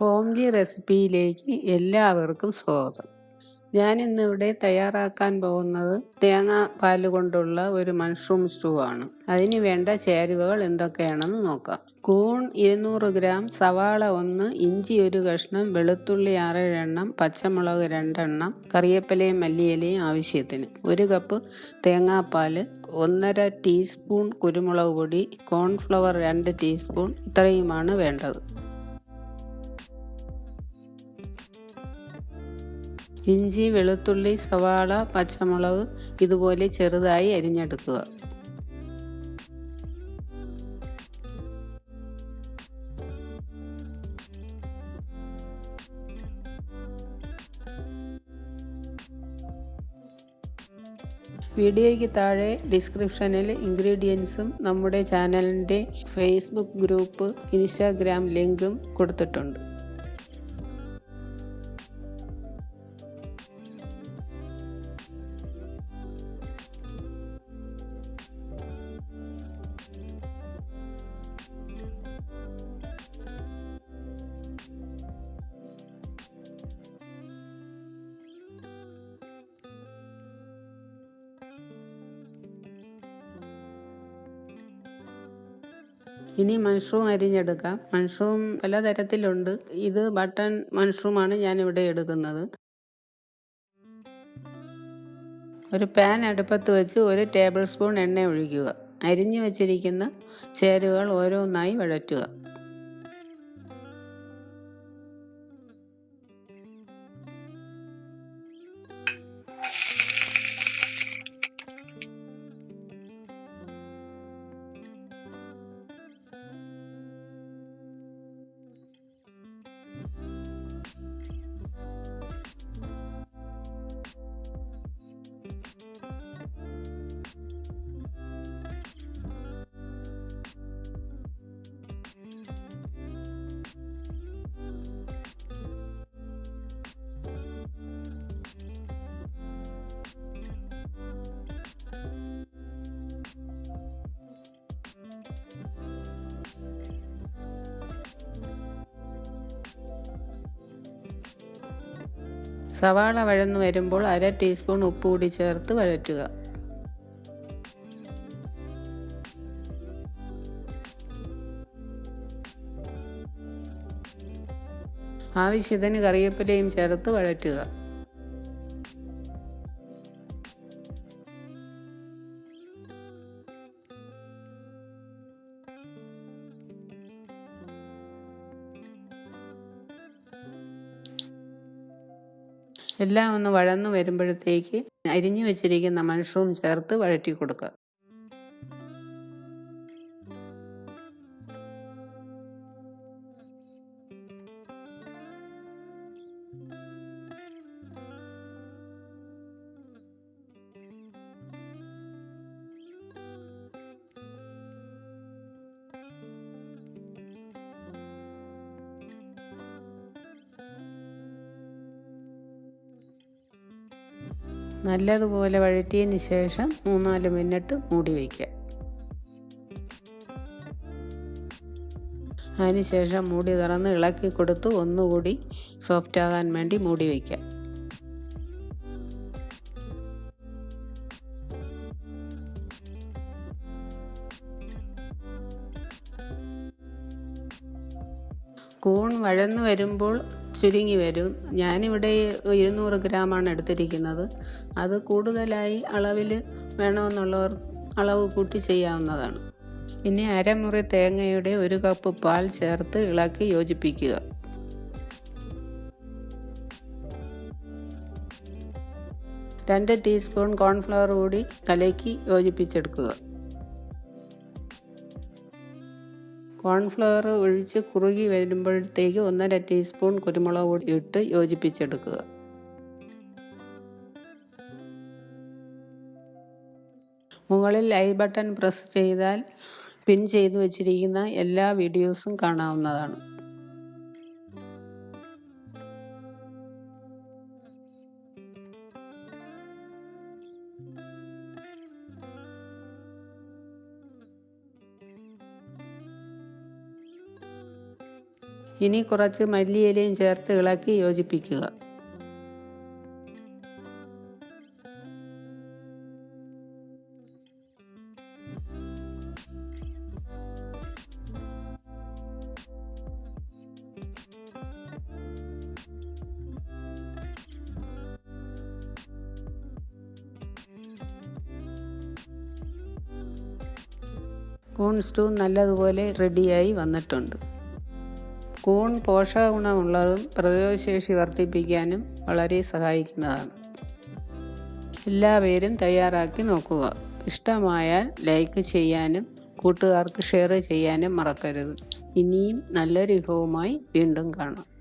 Homely റെസിപ്പിയിലേക്ക് എല്ലാവർക്കും സ്വാഗതം. ഞാനിന്നിവിടെ തയ്യാറാക്കാൻ പോകുന്നത് തേങ്ങാപ്പാൽ കൊണ്ടുള്ള ഒരു മഷ്റൂം സ്റ്റൂ ആണ്. അതിന് വേണ്ട ചേരുവകൾ എന്തൊക്കെയാണെന്ന് നോക്കാം. കൂൺ 200 ഗ്രാം, സവാള 1, ഇഞ്ചി 1 കഷ്ണം, വെളുത്തുള്ളി 6-7 എണ്ണം, പച്ചമുളക് 2 എണ്ണം, കറിവേപ്പിലയും മല്ലിയിലയും ആവശ്യത്തിന്, 1 കപ്പ് തേങ്ങാപ്പാൽ, 1.5 ടീസ്പൂൺ കുരുമുളക് പൊടി, കോൺഫ്ലവർ 2 ടീസ്പൂൺ. ഇത്രയുമാണ് വേണ്ടത്. ഇഞ്ചി, വെളുത്തുള്ളി, സവാള, പച്ചമുളക് ഇതുപോലെ ചെറുതായി അരിഞ്ഞെടുക്കുക. വീഡിയോയ്ക്ക് താഴെ ഡിസ്ക്രിപ്ഷനിൽ ഇൻഗ്രീഡിയൻസും നമ്മുടെ ചാനലിൻ്റെ ഫേസ്ബുക്ക് ഗ്രൂപ്പ്, ഇൻസ്റ്റാഗ്രാം ലിങ്കും കൊടുത്തിട്ടുണ്ട്. ഇനി മഷ്റൂം അരിഞ്ഞെടുക്കാം. മഷ്റൂം പലതരത്തിലുണ്ട്. ഇത് ബട്ടൺ മഷ്റൂമാണ് ഞാനിവിടെ എടുക്കുന്നത്. ഒരു പാൻ അടുപ്പത്ത് വെച്ച് 1 ടേബിൾ സ്പൂൺ എണ്ണ ഒഴിക്കുക. അരിഞ്ഞു വച്ചിരിക്കുന്ന ചേരുവകൾ ഓരോന്നായി വഴറ്റുക. സവാള വഴന്നു വരുമ്പോൾ 1/2 ടീസ്പൂൺ ഉപ്പ് കൂടി ചേർത്ത് വഴറ്റുക. ആവശ്യത്തിന് കറിവേപ്പിലയും ചേർത്ത് വഴറ്റുക. എല്ലാം ഒന്ന് വഴന്നു വരുമ്പോഴത്തേക്ക് അരിഞ്ഞു വെച്ചിരിക്കുന്ന മഷ്റൂം ചേർത്ത് വഴറ്റി കൊടുക്കുക. നല്ലതുപോലെ വഴറ്റിയതിന് ശേഷം 3-4 മിനിറ്റ് മൂടി വയ്ക്കുക. അതിനുശേഷം മൂടി തുറന്ന് ഇളക്കി കൊടുത്ത് ഒന്നുകൂടി സോഫ്റ്റ് ആകാൻ വേണ്ടി മൂടി വയ്ക്കുക. കൂൺ വഴന്നു വരുമ്പോൾ ചുരുങ്ങി വരും. ഞാനിവിടെ 200 ഗ്രാമാണ് എടുത്തിരിക്കുന്നത്. അത് കൂടുതലായി അളവിൽ വേണമെന്നുള്ളവർ അളവ് കൂട്ടി ചെയ്യാവുന്നതാണ്. ഇനി അരമുറി തേങ്ങയുടെ 1 കപ്പ് പാൽ ചേർത്ത് ഇളക്കി യോജിപ്പിക്കുക. രണ്ട് ടീസ്പൂൺ കോൺഫ്ലവർ കൂടി കലക്കി യോജിപ്പിച്ചെടുക്കുക. കോൺഫ്ലവർ ഒഴിച്ച് കുറുകി വരുമ്പോഴത്തേക്ക് 1.5 ടീസ്പൂൺ കുരുമുളക് പൊടി ഇട്ട് യോജിപ്പിച്ചെടുക്കുക. മുകളിൽ ഐ ബട്ടൺ പ്രസ് ചെയ്താൽ പിൻ ചെയ്തു വച്ചിരിക്കുന്ന എല്ലാ വീഡിയോസും കാണാവുന്നതാണ്. ഇനി കുറച്ച് മല്ലിയിലയും ചേർത്ത് ഇളക്കി യോജിപ്പിക്കുക. കൂൺ സ്റ്റൂ നല്ലതുപോലെ റെഡിയായി വന്നിട്ടുണ്ട്. കൂൺ പോഷകഗുണമുള്ളതും പ്രതിരോധശേഷി വർദ്ധിപ്പിക്കാനും വളരെ സഹായിക്കുന്നതാണ്. എല്ലാവരും തയ്യാറാക്കി നോക്കുക. ഇഷ്ടമായാൽ ലൈക്ക് ചെയ്യാനും കൂട്ടുകാർക്ക് ഷെയർ ചെയ്യാനും മറക്കരുത്. ഇനിയും നല്ലൊരു വിഭവമായി വീണ്ടും കാണാം.